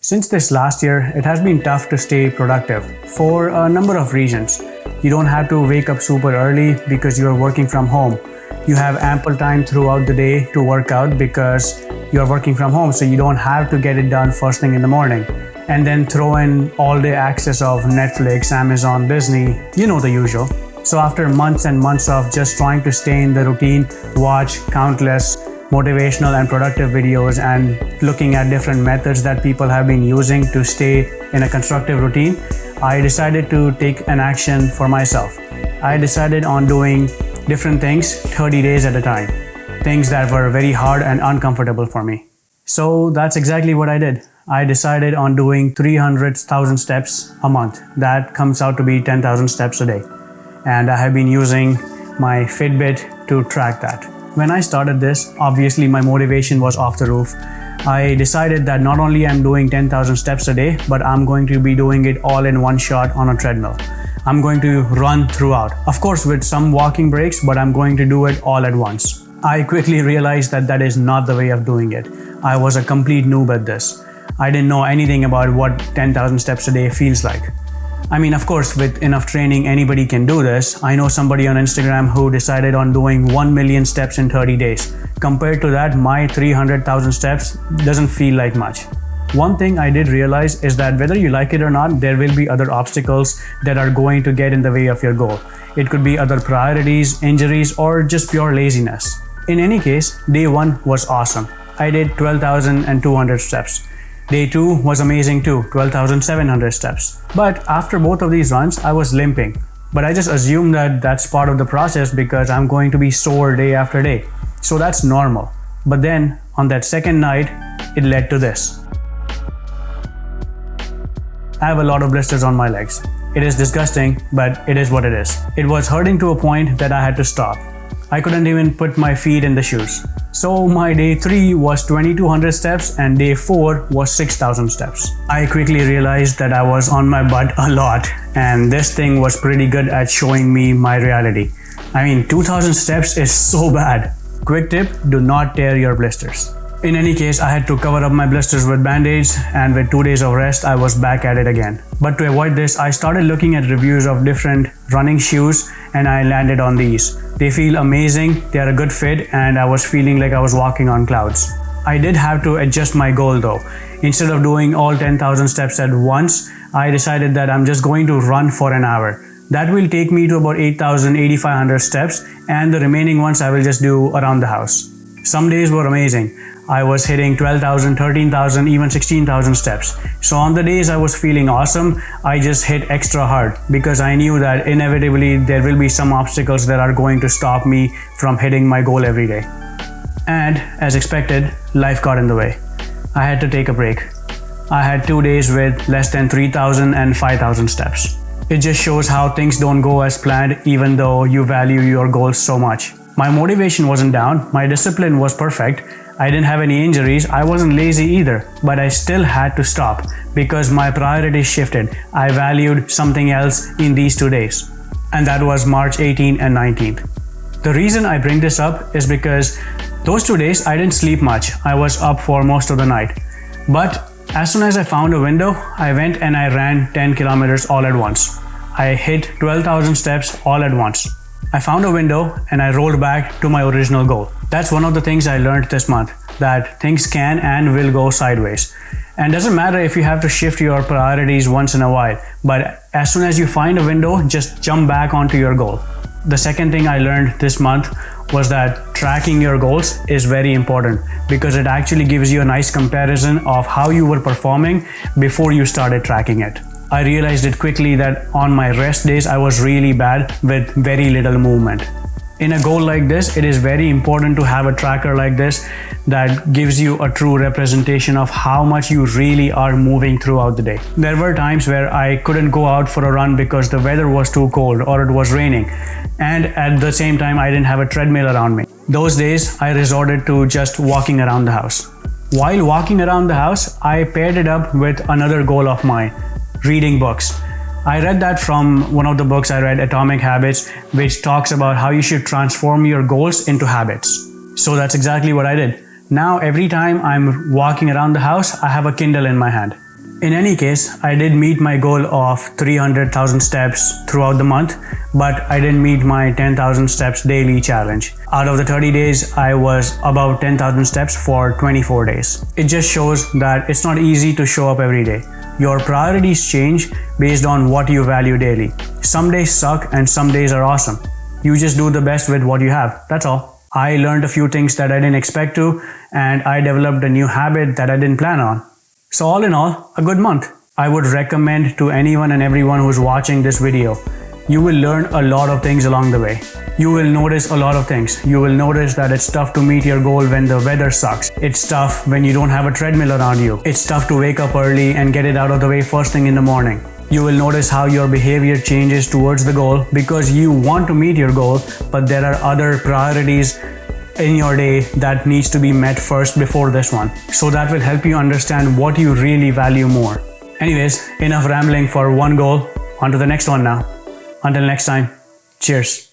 Since this last year, it has been tough to stay productive for a number of reasons. You don't have to wake up super early because you are working from home. You have ample time throughout the day to work out because you are working from home, so you don't have to get it done first thing in the morning. And then throw in all day access of Netflix, Amazon, Disney, you know the usual. So after months and months of just trying to stay in the routine, watch countless motivational and productive videos and looking at different methods that people have been using to stay in a constructive routine, I decided to take an action for myself. I decided on doing different things 30 days at a time, things that were very hard and uncomfortable for me. So that's exactly what I did. I decided on doing 300,000 steps a month. That comes out to be 10,000 steps a day. And I have been using my Fitbit to track that. When I started this, obviously my motivation was off the roof. I decided that not only I'm doing 10,000 steps a day, but I'm going to be doing it all in one shot on a treadmill. I'm going to run throughout, of course with some walking breaks, but I'm going to do it all at once. I quickly realized that that is not the way of doing it. I was a complete noob at this. I didn't know anything about what 10,000 steps a day feels like. I mean, of course, with enough training, anybody can do this. I know somebody on Instagram who decided on doing 1 million steps in 30 days. Compared to that, my 300,000 steps doesn't feel like much. One thing I did realize is that whether you like it or not, there will be other obstacles that are going to get in the way of your goal. It could be other priorities, injuries, or just pure laziness. In any case, day 1 was awesome. I did 12,200 steps. Day 2 was amazing too, 12,700 steps. But after both of these runs, I was limping. But I just assumed that that's part of the process because I'm going to be sore day after day. So that's normal. But then on that second night, it led to this. I have a lot of blisters on my legs. It is disgusting, but it is what it is. It was hurting to a point that I had to stop. I couldn't even put my feet in the shoes. So my day 3 was 2,200 steps and day 4 was 6,000 steps. I quickly realized that I was on my butt a lot and this thing was pretty good at showing me my reality. I mean, 2,000 steps is so bad. Quick tip, do not tear your blisters. In any case, I had to cover up my blisters with band-aids and with 2 days of rest, I was back at it again. But to avoid this, I started looking at reviews of different running shoes and I landed on these. They feel amazing, they are a good fit, and I was feeling like I was walking on clouds. I did have to adjust my goal though. Instead of doing all 10,000 steps at once, I decided that I'm just going to run for an hour. That will take me to about 8,000, 8,500 steps, and the remaining ones I will just do around the house. Some days were amazing. I was hitting 12,000, 13,000, even 16,000 steps. So on the days I was feeling awesome, I just hit extra hard because I knew that inevitably there will be some obstacles that are going to stop me from hitting my goal every day. And as expected, life got in the way. I had to take a break. I had 2 days with less than 3,000 and 5,000 steps. It just shows how things don't go as planned even though you value your goals so much. My motivation wasn't down, my discipline was perfect. I didn't have any injuries, I wasn't lazy either, but I still had to stop because my priorities shifted. I valued something else in these 2 days, and that was March 18th and 19th. The reason I bring this up is because those 2 days I didn't sleep much. I was up for most of the night. But as soon as I found a window, I went and I ran 10 kilometers all at once. I hit 12,000 steps all at once. I found a window and I rolled back to my original goal. That's one of the things I learned this month, that things can and will go sideways. And doesn't matter if you have to shift your priorities once in a while, but as soon as you find a window, just jump back onto your goal. The second thing I learned this month was that tracking your goals is very important because it actually gives you a nice comparison of how you were performing before you started tracking it. I realized it quickly that on my rest days, I was really bad with very little movement. In a goal like this, it is very important to have a tracker like this that gives you a true representation of how much you really are moving throughout the day. There were times where I couldn't go out for a run because the weather was too cold or it was raining. And at the same time, I didn't have a treadmill around me. Those days, I resorted to just walking around the house. While walking around the house, I paired it up with another goal of mine, reading books. I read that from one of the books I read, Atomic Habits, which talks about how you should transform your goals into habits. So that's exactly what I did. Now, every time I'm walking around the house, I have a Kindle in my hand. In any case, I did meet my goal of 300,000 steps throughout the month, but I didn't meet my 10,000 steps daily challenge. Out of the 30 days, I was above 10,000 steps for 24 days. It just shows that it's not easy to show up every day. Your priorities change based on what you value daily. Some days suck and some days are awesome. You just do the best with what you have. That's all. I learned a few things that I didn't expect to, and I developed a new habit that I didn't plan on. So all in all, a good month. I would recommend to anyone and everyone who's watching this video. You will learn a lot of things along the way. You will notice a lot of things. You will notice that it's tough to meet your goal when the weather sucks. It's tough when you don't have a treadmill around you. It's tough to wake up early and get it out of the way first thing in the morning. You will notice how your behavior changes towards the goal because you want to meet your goal, but there are other priorities in your day that needs to be met first before this one. So that will help you understand what you really value more. Anyways, enough rambling for one goal. On to the next one now. Until next time, cheers.